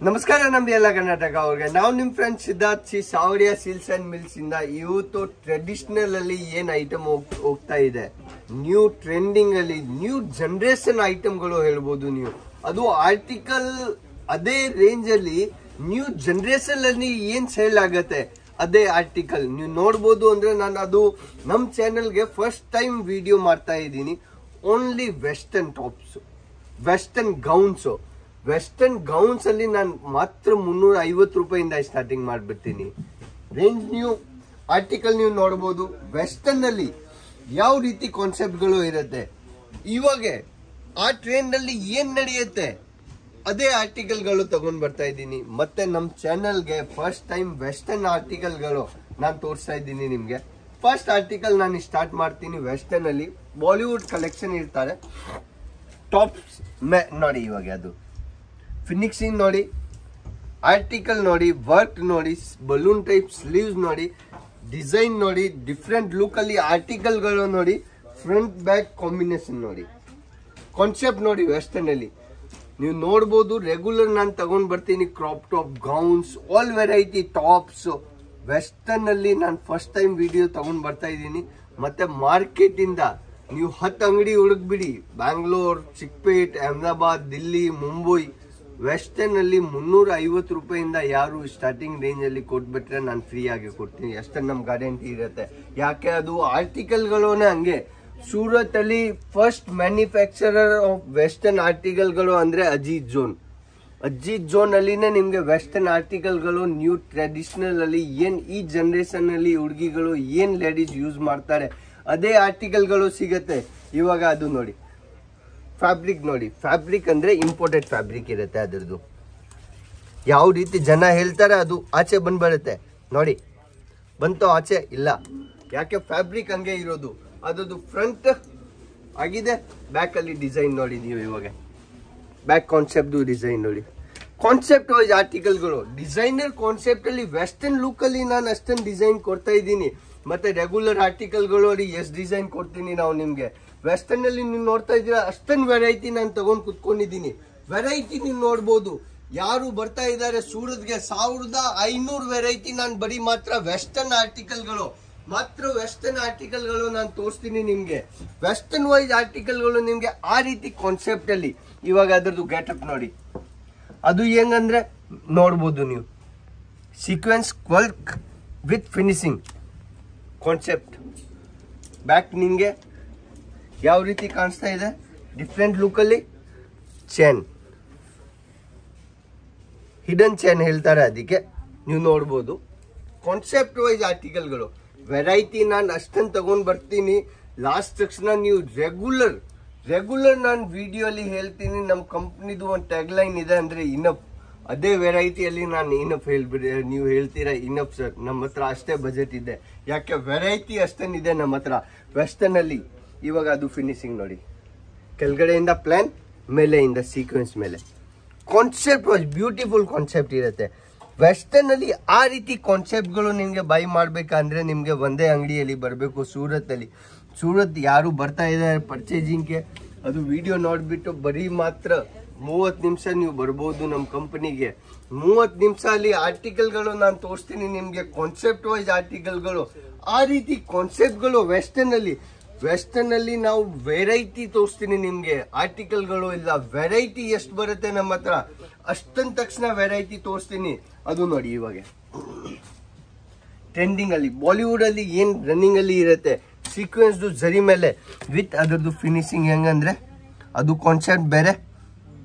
ನಮಸ್ಕಾರ ನಮ್ದೆಲ್ಲ ಕರ್ನಾಟಕ ಅವ್ರಿಗೆ ನಾವು ನಿಮ್ ಫ್ರೆಂಡ್ ಸಿದ್ಧಾರ್ಥ್ ಸಿ ಸಾವರಿಯ ಸಿಲ್ಸ್ ಅಂಡ್ ಮಿಲ್ಸ್ ಇಂದ ಇವತ್ತು ಟ್ರೆಡಿಷನಲ್ ಅಲ್ಲಿ ಏನ್ ಐಟಮ್ ಹೋಗ್ತಾ ಇದೆ, ನ್ಯೂ ಟ್ರೆಂಡಿಂಗ್ ಅಲ್ಲಿ ನ್ಯೂ ಜನರೇಷನ್ ಐಟಮ್ಗಳು ಹೇಳ್ಬೋದು ನೀವು. ಅದು ಆರ್ಟಿಕಲ್ ಅದೇ ರೇಂಜ್ ಅಲ್ಲಿ ನ್ಯೂ ಜನರೇಷನ್ ಅಲ್ಲಿ ಏನ್ ಸೇಲ್ ಆಗತ್ತೆ ಅದೇ ಆರ್ಟಿಕಲ್ ನೀವು ನೋಡ್ಬೋದು. ಅಂದ್ರೆ ನಾನು ಅದು ನಮ್ ಚಾನೆಲ್ಗೆ ಫಸ್ಟ್ ಟೈಮ್ ವಿಡಿಯೋ ಮಾಡ್ತಾ ಇದ್ದೀನಿ. Only western tops, western gowns. Western gowns ಅಲ್ಲಿ ನಾನು ಮಾತ್ರ 350 ರೂಪಾಯಿಂದ ಸ್ಟಾರ್ಟಿಂಗ್ ಮಾಡ್ಬಿಡ್ತೀನಿ. ರೇಂಜ್ ನ್ಯೂ ಆರ್ಟಿಕಲ್ ನೀವು ನೋಡಬಹುದು. ವೆಸ್ಟರ್ನ್ ಅಲ್ಲಿ ಯಾವ ರೀತಿ ಕಾನ್ಸೆಪ್ಟ್ ಗಳು ಇರುತ್ತೆ, ಇವಾಗ ಆ ಟ್ರೆಂಡ್ ಅಲ್ಲಿ ಏನ್ ನಡೆಯುತ್ತೆ ಅದೇ ಆರ್ಟಿಕಲ್ ಗಳು ತಗೊಂಡ್ ಬರ್ತಾ ಇದ್ದೀನಿ. ಮತ್ತೆ ನಮ್ ಚಾನೆಲ್ಗೆ ಫಸ್ಟ್ ಟೈಮ್ ವೆಸ್ಟರ್ನ್ ಆರ್ಟಿಕಲ್ ಗಳು ನಾನು ತೋರಿಸ್ತಾ ಇದ್ದೀನಿ ನಿಮ್ಗೆ. ಫಸ್ಟ್ ಆರ್ಟಿಕಲ್ ನಾನು ಸ್ಟಾರ್ಟ್ ಮಾಡ್ತೀನಿ ವೆಸ್ಟರ್ನ್ ಅಲ್ಲಿ. ಬಾಲಿವುಡ್ ಕಲೆಕ್ಷನ್ ಇರ್ತಾರೆ. ಟಾಪ್ಸ್ ನೋಡಿ, ಇವಾಗ ಅದು ಫಿನಿಕ್ಸಿಂಗ್ ನೋಡಿ, ಆರ್ಟಿಕಲ್ ನೋಡಿ, ವರ್ಕ್ ನೋಡಿ, ಬಲೂನ್ ಟೈಪ್ ಸ್ಲೀವ್ಸ್ ನೋಡಿ, ಡಿಸೈನ್ ನೋಡಿ, ಡಿಫ್ರೆಂಟ್ ಲುಕ್ ಅಲ್ಲಿ ಆರ್ಟಿಕಲ್ ಗಳು ನೋಡಿ, ಫ್ರಂಟ್ ಬ್ಯಾಕ್ ಕಾಂಬಿನೇಷನ್ ನೋಡಿ, ಕಾನ್ಸೆಪ್ಟ್ ನೋಡಿ. ವೆಸ್ಟರ್ನ್ ಅಲ್ಲಿ ನೀವು ನೋಡಬಹುದು. ರೆಗ್ಯುಲರ್ ನಾನು ತಗೊಂಡ್ ಬರ್ತೀನಿ crop top, gowns, all variety tops. Western ಅಲ್ಲಿ ನಾನು ಫಸ್ಟ್ ಟೈಮ್ ವಿಡಿಯೋ ತಗೊಂಡ್ ಬರ್ತಾ ಇದ್ದೀನಿ. ಮತ್ತೆ ಮಾರ್ಕೆಟ್ ಇಂದ ನೀವು 10 ಅಂಗಡಿ ಹುಡುಕ್ಬಿಡಿ, ಬ್ಯಾಂಗ್ಳೂರ್, ಚಿಕ್ಕಪೇಟ್, ಅಹಮದಾಬಾದ್, ದಿಲ್ಲಿ, ಮುಂಬೈ. ವೆಸ್ಟರ್ನ್ ಅಲ್ಲಿ 350 ರೂಪಾಯಿಂದ ಯಾರು ಸ್ಟಾರ್ಟಿಂಗ್ ರೇಂಜ್ ಅಲ್ಲಿ ಕೊಟ್ಬಿಟ್ರೆ ನಾನು ಫ್ರೀ ಆಗಿ ಕೊಡ್ತೀನಿ. ಅಷ್ಟೇ ನಮ್ ಗ್ಯಾರಂಟಿ ಇರುತ್ತೆ. ಯಾಕೆ ಅದು ಆರ್ಟಿಕಲ್ ಗಳನ್ನ ಹಂಗೆ. ಸೂರತ್ ಅಲ್ಲಿ first manufacturer of western article ಗಳು ಅಂದ್ರೆ ಅಜಿತ್ ಜೋನ್. ಅಜಿತ್ ಜೋನ್ ಅಲ್ಲಿನೇ ನಿಮ್ಗೆ ವೆಸ್ಟರ್ನ್ ಆರ್ಟಿಕಲ್ ಗಳು ನ್ಯೂ ಟ್ರೆಡಿಷನಲ್ ಅಲ್ಲಿ ಏನ್ ಈ ಜನರೇಷನ್ ಅಲ್ಲಿ ಹುಡುಗಿಗಳು ಏನ್ ಲೇಡೀಸ್ ಯೂಸ್ ಮಾಡ್ತಾರೆ ಅದೇ ಆರ್ಟಿಕಲ್ ಗಳು ಸಿಗತ್ತೆ. ಇವಾಗ ಅದು ನೋಡಿ, ಫ್ಯಾಬ್ರಿಕ್ ನೋಡಿ. ಫ್ಯಾಬ್ರಿಕ್ ಅಂದ್ರೆ ಇಂಪೋರ್ಟೆಡ್ ಫ್ಯಾಬ್ರಿಕ್ ಇರುತ್ತೆ. ಅದ್ರದ್ದು ಯಾವ ರೀತಿ ಜನ ಹೇಳ್ತಾರೆ ಅದು ಆಚೆ ಬಂದ್ಬಿಡುತ್ತೆ ನೋಡಿ. ಬಂತು ಆಚೆ ಇಲ್ಲ, ಯಾಕೆ ಫ್ಯಾಬ್ರಿಕ್ ಹಂಗೆ ಇರೋದು. ಅದರದ್ದು ಫ್ರಂಟ್ ಆಗಿದೆ, ಬ್ಯಾಕ್ ಅಲ್ಲಿ ಡಿಸೈನ್ ನೋಡಿ ನೀವು. ಇವಾಗ ಬ್ಯಾಕ್ ಕಾನ್ಸೆಪ್ಟ್ ಡಿಸೈನ್ ನೋಡಿ. ಕಾನ್ಸೆಪ್ಟ್ ವೈಸ್ ಆರ್ಟಿಕಲ್ಗಳು ಡಿಸೈನರ್ ಕಾನ್ಸೆಪ್ಟ್ ಅಲ್ಲಿ ವೆಸ್ಟರ್ನ್ ಲುಕ್ ಅಲ್ಲಿ ನಾನು ಅಷ್ಟೊಂದು ಡಿಸೈನ್ ಕೊಡ್ತಾ ಇದ್ದೀನಿ. ಮತ್ತೆ ರೆಗ್ಯುಲರ್ ಆರ್ಟಿಕಲ್ಗಳು ಅಲ್ಲಿ ಎಷ್ಟು ಡಿಸೈನ್ ಕೊಡ್ತೀನಿ ನಾವು ನಿಮ್ಗೆ. ವೆಸ್ಟರ್ನ್ ಅಲ್ಲಿ ನೀವು ನೋಡ್ತಾ ಇದ್ದೀರಾ ಅಷ್ಟೊಂದು ವೆರೈಟಿ ನಾನು ತಗೊಂಡ್ ಕುತ್ಕೊಂಡಿದ್ದೀನಿ. ವೆರೈಟಿ ನೀವು ನೋಡ್ಬೋದು. ಯಾರು ಬರ್ತಾ ಇದ್ದಾರೆ ಸೂರತ್ಗೆ 1500 ವೆರೈಟಿ ನಾನು ಬರೀ ಮಾತ್ರ ವೆಸ್ಟರ್ನ್ ಆರ್ಟಿಕಲ್ಗಳು, ಮಾತ್ರ ವೆಸ್ಟರ್ನ್ ಆರ್ಟಿಕಲ್ಗಳು ನಾನು ತೋರಿಸ್ತೀನಿ ನಿಮ್ಗೆ. ವೆಸ್ಟರ್ನ್ ವೈಸ್ ಆರ್ಟಿಕಲ್ಗಳು ನಿಮ್ಗೆ ಆ ರೀತಿ ಕಾನ್ಸೆಪ್ಟ್ ಅಲ್ಲಿ. ಇವಾಗ ಅದರದ್ದು ಗೆಟಪ್ ನೋಡಿ. ಅದು ಹೆಂಗಂದ್ರೆ ನೋಡ್ಬೋದು ನೀವು, sequence work with finishing concept. Back ನಿಂಗೆ ಯಾವ ರೀತಿ ಕಾಣಿಸ್ತಾ ಇದೆ, ಡಿಫ್ರೆಂಟ್ ಲುಕ್ ಅಲ್ಲಿ. ಚೈನ್, ಹಿಡನ್ ಚೈನ್ ಹೇಳ್ತಾರೆ ಅದಕ್ಕೆ, ನೀವು ನೋಡ್ಬೋದು. ಕಾನ್ಸೆಪ್ಟ್ ವೈಸ್ ಆರ್ಟಿಕಲ್ಗಳು ವೆರೈಟಿ ನಾನು ಅಷ್ಟೊಂದು ತಗೊಂಡ್ ಬರ್ತೀನಿ. ಲಾಸ್ಟ್ ತಕ್ಷಣ ನೀವು ರೆಗ್ಯುಲರ್ ನಾನು ವಿಡಿಯೋ ಅಲ್ಲಿ ಹೇಳ್ತೀನಿ. ನಮ್ಮ ಕಂಪ್ನಿದು ಒಂದು ಟ್ಯಾಗ್ ಲೈನ್ ಇದೆ ಅಂದ್ರೆ ಇನಫ್. ಅದೇ ವೆರೈಟಿಯಲ್ಲಿ ನಾನು ಇನಫ್ ಹೇಳ್ಬಿಡಿ. ನೀವು ಹೇಳ್ತೀರಾ ಇನಫ್ ಸರ್, ನಮ್ಮ ಹತ್ರ ಅಷ್ಟೇ ಬಜೆಟ್ ಇದೆ. ಯಾಕೆ ವೆರೈಟಿ ಅಷ್ಟೊಂದಿದೆ ನಮ್ಮ ಹತ್ರ ವೆಸ್ಟರ್ನ್ ಅಲ್ಲಿ. ಇವಾಗ ಅದು ಫಿನಿಶಿಂಗ್ ನೋಡಿ, ಕೆಳಗಡೆಯಿಂದ ಪ್ಲಾನ್, ಮೇಲೆಯಿಂದ ಸೀಕ್ವೆನ್ಸ್ ಮೇಲೆ. ಕಾನ್ಸೆಪ್ಟ್ ವಾಸ್ ಬ್ಯೂಟಿಫುಲ್ ಕಾನ್ಸೆಪ್ಟ್ ಇರುತ್ತೆ. ವೆಸ್ಟರ್ನ್ ಅಲ್ಲಿ ಆ ರೀತಿ ಕಾನ್ಸೆಪ್ಟ್ಗಳು ನಿಮ್ಗೆ ಬೈ ಮಾಡ್ಬೇಕಂದ್ರೆ ನಿಮ್ಗೆ ಒಂದೇ ಅಂಗಡಿಯಲ್ಲಿ ಬರಬೇಕು, ಸೂರತ್ ಅಲ್ಲಿ. ಸೂರತ್ ಯಾರು ಬರ್ತಾ ಇದ್ದಾರೆ ಪರ್ಚೇಸಿಂಗ್ಗೆ, ಅದು ವಿಡಿಯೋ ನೋಡ್ಬಿಟ್ಟು ಬರೀ ಮಾತ್ರ 30 ನಿಮಿಷ ನೀವು ಬರ್ಬೋದು ನಮ್ಮ ಕಂಪನಿಗೆ. 30 ನಿಮಿಷ ಅಲ್ಲಿ ಆರ್ಟಿಕಲ್ಗಳು ನಾನು ತೋರಿಸ್ತೀನಿ ನಿಮ್ಗೆ. ಕಾನ್ಸೆಪ್ಟ್ ವೈಸ್ ಆರ್ಟಿಕಲ್ಗಳು ಆ ರೀತಿ ಕಾನ್ಸೆಪ್ಟ್ಗಳು ವೆಸ್ಟರ್ನ್ ಅಲ್ಲಿ ನಾವು ವೆರೈಟಿ ತೋರಿಸ್ತೀನಿ ನಿಮ್ಗೆ. ಆರ್ಟಿಕಲ್ಗಳು ಇಲ್ಲ, ವೆರೈಟಿ ಎಷ್ಟು ಬರುತ್ತೆ ನಮ್ಮ ಹತ್ರ ಅಷ್ಟೊಂದು ತಕ್ಷಣ ವೆರೈಟಿ ತೋರಿಸ್ತೀನಿ. ಅದು ನೋಡಿ, ಇವಾಗ ಟ್ರೆಂಡಿಂಗ್ ಅಲ್ಲಿ ಬಾಲಿವುಡ್ ಅಲ್ಲಿ ಏನ್ ರನ್ನಿಂಗ್ ಅಲ್ಲಿ ಇರುತ್ತೆ, ಸೀಕ್ವೆನ್ಸ್ ಜರಿ ಮೇಲೆ ವಿತ್ ಅದರದ್ದು ಫಿನಿಶಿಂಗ್ ಹೆಂಗಂದ್ರೆ ಅದು ಕಾನ್ಸೆಪ್ಟ್ ಬೇರೆ.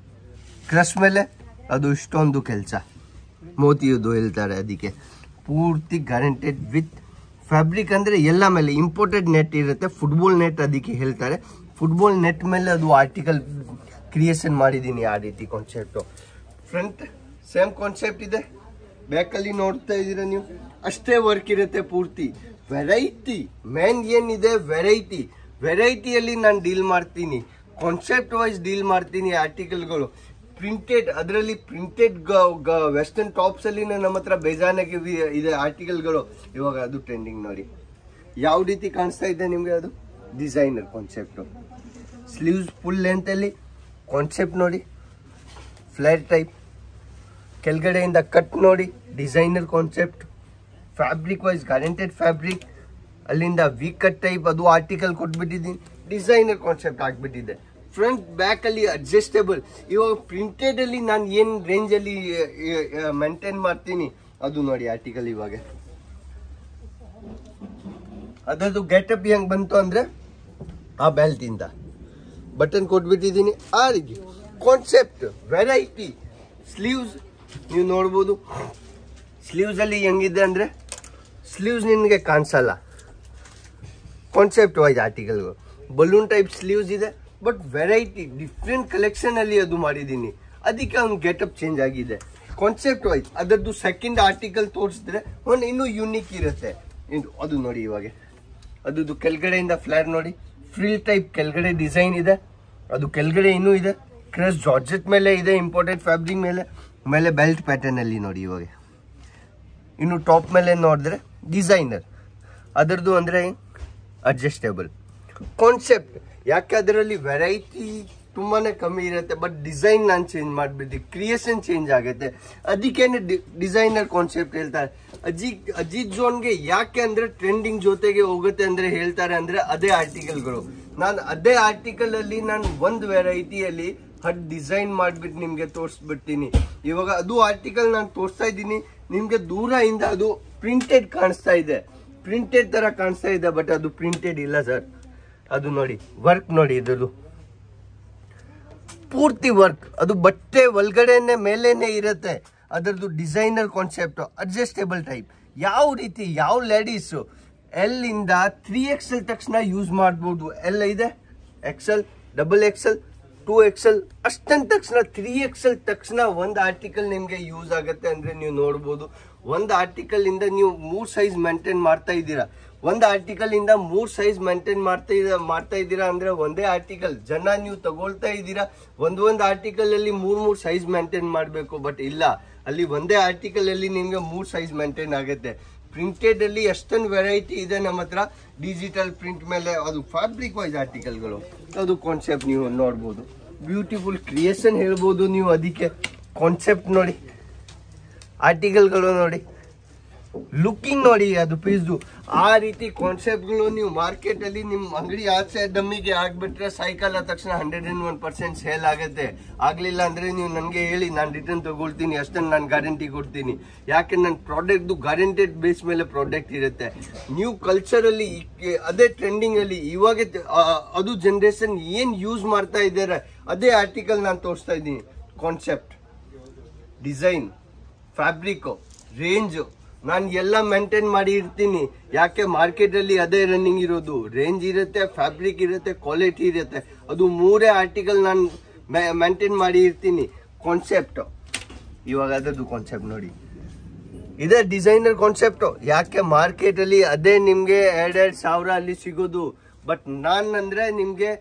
ಕ್ರಶ್ ಮೇಲೆ ಅದು ಇಷ್ಟೊಂದು ಕೆಲಸ ಮೋತಿಯದು ಹೇಳ್ತಾರೆ ಅದಕ್ಕೆ. ಪೂರ್ತಿ ಗ್ಯಾರಂಟೆಡ್ ವಿತ್ ಫ್ಯಾಬ್ರಿಕ್ ಅಂದ್ರೆ ಎಲ್ಲ ಮೇಲೆ ಇಂಪೋರ್ಟೆಡ್ ನೆಟ್ ಇರುತ್ತೆ, ಫುಟ್ಬಾಲ್ ನೆಟ್ ಅದಕ್ಕೆ ಹೇಳ್ತಾರೆ. ಫುಟ್ಬಾಲ್ ನೆಟ್ ಮೇಲೆ ಅದು ಆರ್ಟಿಕಲ್ ಕ್ರಿಯೇಷನ್ ಮಾಡಿದ್ದೀನಿ ಆ ರೀತಿ ಕಾನ್ಸೆಪ್ಟ್. ಫ್ರಂಟ್ ಸೇಮ್ ಕಾನ್ಸೆಪ್ಟ್ ಇದೆ, ಬ್ಯಾಕ್ ಅಲ್ಲಿ ನೋಡ್ತಾ ಇದ್ದೀರಾ ನೀವು ಅಷ್ಟೇ ವರ್ಕ್ ಇರುತ್ತೆ ಪೂರ್ತಿ. ವೆರೈಟಿ ಮೇನ್ ಏನಿದೆ ವೆರೈಟಿಯಲ್ಲಿ ನಾನು ಡೀಲ್ ಮಾಡ್ತೀನಿ. ಕಾನ್ಸೆಪ್ಟ್ ವೈಸ್ ಡೀಲ್ ಮಾಡ್ತೀನಿ. ಆರ್ಟಿಕಲ್ಗಳು ಪ್ರಿಂಟೆಡ್, ಅದರಲ್ಲಿ ಪ್ರಿಂಟೆಡ್ ವೆಸ್ಟರ್ನ್ ಟಾಪ್ಸ್ ಅಲ್ಲಿ ನಮ್ಮ ಹತ್ರ ಬೇಜಾನಾಗಿ ಇದೆ ಆರ್ಟಿಕಲ್ಗಳು. ಇವಾಗ ಅದು ಟ್ರೆಂಡಿಂಗ್ ನೋಡಿ, ಯಾವ ರೀತಿ ಕಾಣಿಸ್ತಾ ಇದೆ ನಿಮ್ಗೆ. ಅದು designer concept. Sleeves full length ಅಲ್ಲಿ ಕಾನ್ಸೆಪ್ಟ್ ನೋಡಿ, ಫ್ಲಾಟ್ ಟೈಪ್ ಕೆಳಗಡೆಯಿಂದ ಕಟ್ ನೋಡಿ, designer concept, fabric wise guaranteed fabric, ಅಲ್ಲಿಂದ ವಿ ಕಟ್ ಟೈಪ್ ಅದು ಆರ್ಟಿಕಲ್ ಕೊಟ್ಬಿಟ್ಟಿದ್ದೀನಿ, ಡಿಸೈನರ್ ಕಾನ್ಸೆಪ್ಟ್ ಆಗ್ಬಿಟ್ಟಿದೆ. ಫ್ರಂಟ್ ಬ್ಯಾಕ್ ಅಲ್ಲಿ ಅಡ್ಜಸ್ಟೇಬಲ್. ಇವಾಗ ಪ್ರಿಂಟೆಡ್ ಅಲ್ಲಿ ನಾನು ಏನ್ ರೇಂಜ್ ಅಲ್ಲಿ ಮೇಂಟೈನ್ ಮಾಡ್ತೀನಿ ಅದು ನೋಡಿ ಆರ್ಟಿಕಲ್. ಇವಾಗ ಅದರದ್ದು ಗೆಟಪ್ ಹೆಂಗ್ ಬಂತು ಅಂದ್ರೆ ಆ ಬೆಲ್ಟ್ ಇಂದ ಬಟನ್ ಕೊಟ್ಬಿಟ್ಟಿದ್ದೀನಿ. ಆ ರೀತಿ ಕಾನ್ಸೆಪ್ಟ್ ವೆರೈಟಿ. ಸ್ಲೀವ್ಸ್ ನೀವು ನೋಡ್ಬೋದು, ಸ್ಲೀವ್ಸ್ ಅಲ್ಲಿ ಹೆಂಗಿದೆ ಅಂದ್ರೆ ಸ್ಲೀವ್ಸ್ ನಿನ್ಗೆ ಕಾಣಿಸಲ್ಲ. ಕಾನ್ಸೆಪ್ಟ್ ವೈಸ್ ಆರ್ಟಿಕಲ್ಗಳು ಬಲೂನ್ ಟೈಪ್ ಸ್ಲೀವ್ಸ್ ಇದೆ, ಬಟ್ ವೆರೈಟಿ ಡಿಫ್ರೆಂಟ್ ಕಲೆಕ್ಷನ್ ಅಲ್ಲಿ ಅದು ಮಾಡಿದ್ದೀನಿ, ಅದಕ್ಕೆ ಅವ್ನ ಗೆಟಪ್ ಚೇಂಜ್ ಆಗಿದೆ. ಕಾನ್ಸೆಪ್ಟ್ ವೈಸ್ ಅದರದ್ದು ಸೆಕೆಂಡ್ ಆರ್ಟಿಕಲ್ ತೋರಿಸಿದ್ರೆ ಒಂದು ಇನ್ನೂ ಯೂನಿಕ್ ಇರುತ್ತೆ. ಅದು ನೋಡಿ ಇವಾಗ ಅದು ಕೆಳಗಡೆಯಿಂದ ಫ್ಲೇರ್ ನೋಡಿ, ಫ್ರಿಲ್ ಟೈಪ್ ಕೆಳಗಡೆ ಡಿಸೈನ್ ಇದೆ, ಅದು ಕೆಳಗಡೆ ಇನ್ನೂ ಇದೆ, ಕ್ರಶ್ ಜಾರ್ಜೆಟ್ ಮೇಲೆ ಇದೆ, ಇಂಪೋರ್ಟೆಡ್ ಫ್ಯಾಬ್ರಿಕ್ ಮೇಲೆ ಬೆಲ್ಟ್ ಪ್ಯಾಟರ್ನ್ ಅಲ್ಲಿ ನೋಡಿ. ಇವಾಗ ಇನ್ನು ಟಾಪ್ ಮೇಲೆ ನೋಡಿದ್ರೆ ಡಿಸೈನರ್, ಅದರದ್ದು ಅಂದ್ರೆ ಅಡ್ಜಸ್ಟೇಬಲ್ ಕಾನ್ಸೆಪ್ಟ್. ಯಾಕೆ ಅದರಲ್ಲಿ ವೆರೈಟಿ ತುಂಬಾನೇ ಕಮ್ಮಿ ಇರುತ್ತೆ, ಬಟ್ ಡಿಸೈನ್ ನಾನು ಚೇಂಜ್ ಮಾಡ್ಬಿಟ್ಟು ಕ್ರಿಯೇಷನ್ ಚೇಂಜ್ ಆಗುತ್ತೆ, ಅದಕ್ಕೇನೆ ಡಿಸೈನರ್ ಕಾನ್ಸೆಪ್ಟ್ ಹೇಳ್ತಾರೆ. ಅಜಿತ್ ಜೋನ್ಗೆ ಯಾಕೆ ಅಂದ್ರೆ ಟ್ರೆಂಡಿಂಗ್ ಜೊತೆಗೆ ಹೋಗುತ್ತೆ ಅಂದ್ರೆ ಹೇಳ್ತಾರೆ ಅಂದ್ರೆ ಅದೇ ಆರ್ಟಿಕಲ್ಗಳು. ನಾನು ಅದೇ ಆರ್ಟಿಕಲ್ ಅಲ್ಲಿ ನಾನು ಒಂದು ವೆರೈಟಿಯಲ್ಲಿ ಡಿಸೈನ್ ಮಾಡ್ಬಿಟ್ಟು ನಿಮ್ಗೆ ತೋರಿಸ್ಬಿಡ್ತೀನಿ. ಇವಾಗ ಅದು ಆರ್ಟಿಕಲ್ ನಾನು ತೋರಿಸ್ತಾ ಇದ್ದೀನಿ, ನಿಮ್ಗೆ ದೂರದಿಂದ ಅದು ಪ್ರಿಂಟೆಡ್ ಕಾಣಿಸ್ತಾ ಇದೆ, ಪ್ರಿಂಟೆಡ್ ತರ ಕಾಣಿಸ್ತಾ ಇದೆ, ಬಟ್ ಅದು ಪ್ರಿಂಟೆಡ್ ಇಲ್ಲ ಸರ್. ಅದು ನೋಡಿ ವರ್ಕ್ ನೋಡಿ, ಇದ್ರದ್ದು ಪೂರ್ತಿ ವರ್ಕ್, ಅದು ಬಟ್ಟೆ ಒಳಗಡೆನೆ ಮೇಲೇನೆ ಇರುತ್ತೆ. ಅದರದ್ದು ಡಿಸೈನರ್ ಕಾನ್ಸೆಪ್ಟ್, ಅಡ್ಜಸ್ಟೇಬಲ್ ಟೈಪ್. ಯಾವ ರೀತಿ ಯಾವ ಲೇಡೀಸ್ ಎಲ್ ಇಂದ 3XL ತಕ್ಷಣ ಯೂಸ್ ಮಾಡ್ಬೋದು. ಎಲ್ ಇದೆ, XL, XXL, 2XL ಅಷ್ಟಂತ ತಕ್ಷಣ 3XL ತಕ್ಷಣ ಒಂದು ಆರ್ಟಿಕಲ್ ನಿಮ್ಗೆ ಯೂಸ್ ಆಗುತ್ತೆ ಅಂದ್ರೆ ನೀವು ನೋಡ್ಬೋದು. ಒಂದು ಆರ್ಟಿಕಲ್ ಇಂದ ನೀವು 3 ಸೈಜ್ ಮೇಂಟೈನ್ ಮಾಡ್ತಾ ಇದ್ದೀರಾ, ಒಂದು ಆರ್ಟಿಕಲ್ ಇಂದ 3 ಸೈಜ್ ಮೇಂಟೈನ್ ಮಾಡ್ತಾ ಇದ್ದೀರಾ ಅಂದ್ರೆ ಒಂದೇ ಆರ್ಟಿಕಲ್ ಜನ ನೀವು ತಗೊಳ್ತಾ ಇದ್ದೀರಾ. ಒಂದೊಂದು ಆರ್ಟಿಕಲ್ ಅಲ್ಲಿ 3 ಸೈಜ್ ಮೇಂಟೈನ್ ಮಾಡಬೇಕು, ಬಟ್ ಇಲ್ಲ, ಅಲ್ಲಿ ಒಂದೇ ಆರ್ಟಿಕಲ್ ಅಲ್ಲಿ ನಿಮ್ಗೆ 3 ಸೈಜ್ ಮೇಂಟೈನ್ ಆಗುತ್ತೆ. ಪ್ರಿಂಟೆಡ್ ಅಲ್ಲಿ ಎಷ್ಟೊಂದು ವೆರೈಟಿ ಇದೆ ನಮ್ಮ ಹತ್ರ, ಡಿಜಿಟಲ್ ಪ್ರಿಂಟ್ ಮೇಲೆ ಅದು ಫ್ಯಾಬ್ರಿಕ್ ವೈಸ್ ಆರ್ಟಿಕಲ್ಗಳು, ಅದು ಕಾನ್ಸೆಪ್ಟ್ ನೀವು ನೋಡ್ಬೋದು. ಬ್ಯೂಟಿಫುಲ್ ಕ್ರಿಯೇಷನ್ ಹೇಳ್ಬೋದು ನೀವು. ಅದಕ್ಕೆ ಕಾನ್ಸೆಪ್ಟ್ ನೋಡಿ, ಆರ್ಟಿಕಲ್ಗಳು ನೋಡಿ, ಲುಕಿಂಗ್ ನೋಡಿ, ಅದು ಪೀಸ್ದು ಆ ರೀತಿ ಕಾನ್ಸೆಪ್ಟ್ಗಳು ನೀವು ಮಾರ್ಕೆಟ್ ಅಲ್ಲಿ ನಿಮ್ ಅಂಗಡಿ ಆಚೆ ಡಮ್ಮಿಗೆ ಆಗ್ಬಿಟ್ರೆ ಸೈಕಲ್ ಆದ ತಕ್ಷಣ 101% ಸೇಲ್ ಆಗುತ್ತೆ. ಆಗ್ಲಿಲ್ಲ ಅಂದ್ರೆ ನೀವು ನನಗೆ ಹೇಳಿ, ನಾನು ರಿಟರ್ನ್ ತಗೊಳ್ತೀನಿ, ಅಷ್ಟನ್ನು ನಾನು ಗ್ಯಾರಂಟಿ ಕೊಡ್ತೀನಿ. ಯಾಕೆ ನನ್ನ ಪ್ರಾಡಕ್ಟ್ ಗ್ಯಾರಂಟೆಡ್ ಬೇಸ್ ಮೇಲೆ ಪ್ರಾಡಕ್ಟ್ ಇರುತ್ತೆ. ನ್ಯೂ ಕಲ್ಚರ್ ಅಲ್ಲಿ ಅದೇ ಟ್ರೆಂಡಿಂಗ್ ಅಲ್ಲಿ ಇವಾಗ ಅದು ಜನರೇಷನ್ ಏನ್ ಯೂಸ್ ಮಾಡ್ತಾ ಇದ್ದಾರೆ ಅದೇ ಆರ್ಟಿಕಲ್ ನಾನು ತೋರಿಸ್ತಾ ಇದ್ದೀನಿ. ಕಾನ್ಸೆಪ್ಟ್, ಡಿಸೈನ್, ಫ್ಯಾಬ್ರಿಕ್, ರೇಂಜ್ ನಾನು ಎಲ್ಲ ಮೇಂಟೈನ್ ಮಾಡಿ ಇರ್ತೀನಿ. ಯಾಕೆ ಮಾರ್ಕೆಟ್ ಅಲ್ಲಿ ಅದೇ ರನ್ನಿಂಗ್ ಇರೋದು, ರೇಂಜ್ ಇರುತ್ತೆ, ಫ್ಯಾಬ್ರಿಕ್ ಇರುತ್ತೆ, ಕ್ವಾಲಿಟಿ ಇರುತ್ತೆ, ಅದು 3 ಆರ್ಟಿಕಲ್ ನಾನು ಮೇಂಟೈನ್ ಮಾಡಿ ಇರ್ತೀನಿ. ಕಾನ್ಸೆಪ್ಟ್ ಇವಾಗ ಅದರದ್ದು ಕಾನ್ಸೆಪ್ಟ್ ನೋಡಿ, ಇದೇ ಡಿಸೈನರ್ ಕಾನ್ಸೆಪ್ಟ್. ಯಾಕೆ ಮಾರ್ಕೆಟ್ ಅಲ್ಲಿ ಅದೇ ನಿಮ್ಗೆ 2,000 ಅಲ್ಲಿ ಸಿಗೋದು, ಬಟ್ ನಾನು ಅಂದ್ರೆ ನಿಮ್ಗೆ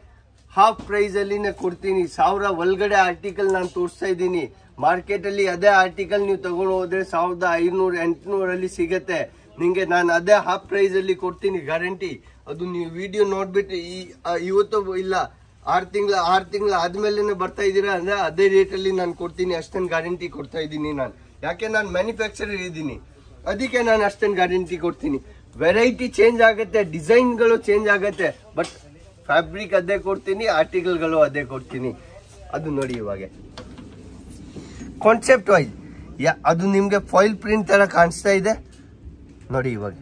ಹಾಫ್ ಪ್ರೈಸ್ ಅಲ್ಲಿನೇ ಕೊಡ್ತೀನಿ. 1000 ಒಳಗಡೆ ಆರ್ಟಿಕಲ್ ನಾನು ತೋರಿಸ್ತಾ ಇದ್ದೀನಿ. ಮಾರ್ಕೆಟ್ ಅಲ್ಲಿ ಅದೇ ಆರ್ಟಿಕಲ್ ನೀವು ತಗೊಂಡು ಹೋದ್ರೆ 1500-800 ಅಲ್ಲಿ ಸಿಗತ್ತೆ ನಿಮ್ಗೆ. ನಾನು ಅದೇ ಹಾಫ್ ಪ್ರೈಸ್ ಅಲ್ಲಿ ಕೊಡ್ತೀನಿ ಗ್ಯಾರಂಟಿ. ಅದು ನೀವು ವಿಡಿಯೋ ನೋಡ್ಬಿಟ್ಟು ಇವತ್ತು ಇಲ್ಲ 6 ತಿಂಗಳ ಆದ್ಮೇಲೆ ಬರ್ತಾ ಇದ್ದೀರಾ ಅಂದ್ರೆ ಅದೇ ರೇಟ್ ಅಲ್ಲಿ ನಾನು ಕೊಡ್ತೀನಿ, ಅಷ್ಟೊಂದು ಗ್ಯಾರಂಟಿ ಕೊಡ್ತಾ ಇದ್ದೀನಿ ನಾನು. ಯಾಕೆ ನಾನು ಮ್ಯಾನುಫ್ಯಾಕ್ಚರರ್ ಇದ್ದೀನಿ, ಅದಕ್ಕೆ ನಾನು ಅಷ್ಟೊಂದು ಗ್ಯಾರಂಟಿ ಕೊಡ್ತೀನಿ. ವೆರೈಟಿ ಚೇಂಜ್ ಆಗುತ್ತೆ, ಡಿಸೈನ್ಗಳು ಚೇಂಜ್ ಆಗುತ್ತೆ, ಬಟ್ ಫ್ಯಾಬ್ರಿಕ್ ಅದೇ ಕೊಡ್ತೀನಿ, ಆರ್ಟಿಕಲ್ಗಳು ಅದೇ ಕೊಡ್ತೀನಿ. ಅದು ನೋಡಿ ಇವಾಗ ಕಾನ್ಸೆಪ್ಟ್ ವೈಸ್ ಅದು ನಿಮ್ಗೆ ಫಾಯಿಲ್ ಪ್ರಿಂಟ್ ತರ ಕಾಣಿಸ್ತಾ ಇದೆ ನೋಡಿ. ಇವಾಗ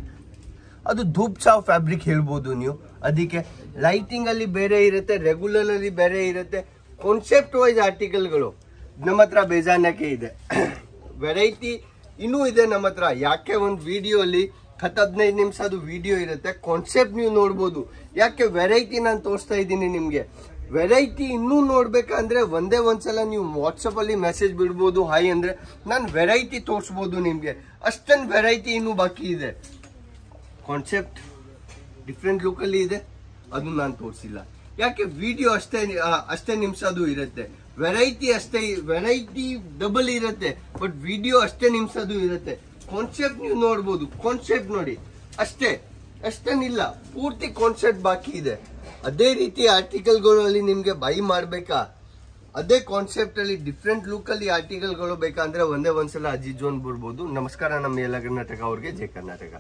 ಅದು ಧೂಪ್ ಚಾವ್ ಫ್ಯಾಬ್ರಿಕ್ ಹೇಳ್ಬೋದು ನೀವು. ಅದಕ್ಕೆ ಲೈಟಿಂಗ್ ಅಲ್ಲಿ ಬೇರೆ ಇರುತ್ತೆ, ರೆಗ್ಯುಲರ್ ಅಲ್ಲಿ ಬೇರೆ ಇರುತ್ತೆ. ಕಾನ್ಸೆಪ್ಟ್ ವೈಸ್ ಆರ್ಟಿಕಲ್ಗಳು ನಮ್ಮ ಹತ್ರ ಬೇಜಾನಕ್ಕೆ ಇದೆ, ವೆರೈಟಿ ಇನ್ನೂ ಇದೆ ನಮ್ಮ ಹತ್ರ. ಯಾಕೆ ಒಂದು ವಿಡಿಯೋ ಅಲ್ಲಿ 10-15 ನಿಮಿಷ ಅದು ವಿಡಿಯೋ ಇರುತ್ತೆ, ಕಾನ್ಸೆಪ್ಟ್ ನೀವು ನೋಡ್ಬೋದು. ಯಾಕೆ ವೆರೈಟಿ ನಾನು ತೋರಿಸ್ತಾ ಇದ್ದೀನಿ ನಿಮ್ಗೆ. ವೆರೈಟಿ ಇನ್ನೂ ನೋಡ್ಬೇಕಂದ್ರೆ ಒಂದ್ಸಲ ನೀವು ವಾಟ್ಸಪ್ ಅಲ್ಲಿ ಮೆಸೇಜ್ ಬಿಡ್ಬೋದು, ಹಾಯ್ ಅಂದ್ರೆ ನಾನು ವೆರೈಟಿ ತೋರಿಸ್ಬೋದು ನಿಮ್ಗೆ. ಅಷ್ಟೊಂದು ವೆರೈಟಿ ಇನ್ನೂ ಬಾಕಿ ಇದೆ. ಕಾನ್ಸೆಪ್ಟ್ ಡಿಫ್ರೆಂಟ್ ಲುಕ್ ಅಲ್ಲಿ ಇದೆ, ಅದು ನಾನು ತೋರಿಸಿಲ್ಲ. ಯಾಕೆ ವಿಡಿಯೋ ಅಷ್ಟೇ ನಿಮಿಷ ಅದು ಇರುತ್ತೆ. ವೆರೈಟಿ ಡಬಲ್ ಇರುತ್ತೆ, ಬಟ್ ವಿಡಿಯೋ ಅಷ್ಟೇ ನಿಮಿಷ ಅದು ಇರುತ್ತೆ. ಕಾನ್ಸೆಪ್ಟ್ ನೀವು ನೋಡ್ಬೋದು, ಕಾನ್ಸೆಪ್ಟ್ ನೋಡಿ ಅಷ್ಟೇನಿಲ್ಲ, ಪೂರ್ತಿ ಕಾನ್ಸೆಪ್ಟ್ ಬಾಕಿ ಇದೆ. ಅದೇ ರೀತಿ ಆರ್ಟಿಕಲ್ಗಳಲ್ಲಿ ನಿಮ್ಗೆ ಬೈ ಮಾಡ್ಬೇಕಾ, ಅದೇ ಕಾನ್ಸೆಪ್ಟ್ ಅಲ್ಲಿ ಡಿಫ್ರೆಂಟ್ ಲುಕ್ ಅಲ್ಲಿ ಆರ್ಟಿಕಲ್ ಗಳು ಬೇಕಂದ್ರೆ ಒಂದೇ ಒಂದ್ಸಲ ಅಜಿತ್ ಜೋನ್ ಬರ್ಬೋದು. ನಮಸ್ಕಾರ ನಮ್ಮ ಎಲ್ಲ ಕರ್ನಾಟಕ ಅವ್ರಿಗೆ, ಜೈ ಕರ್ನಾಟಕ.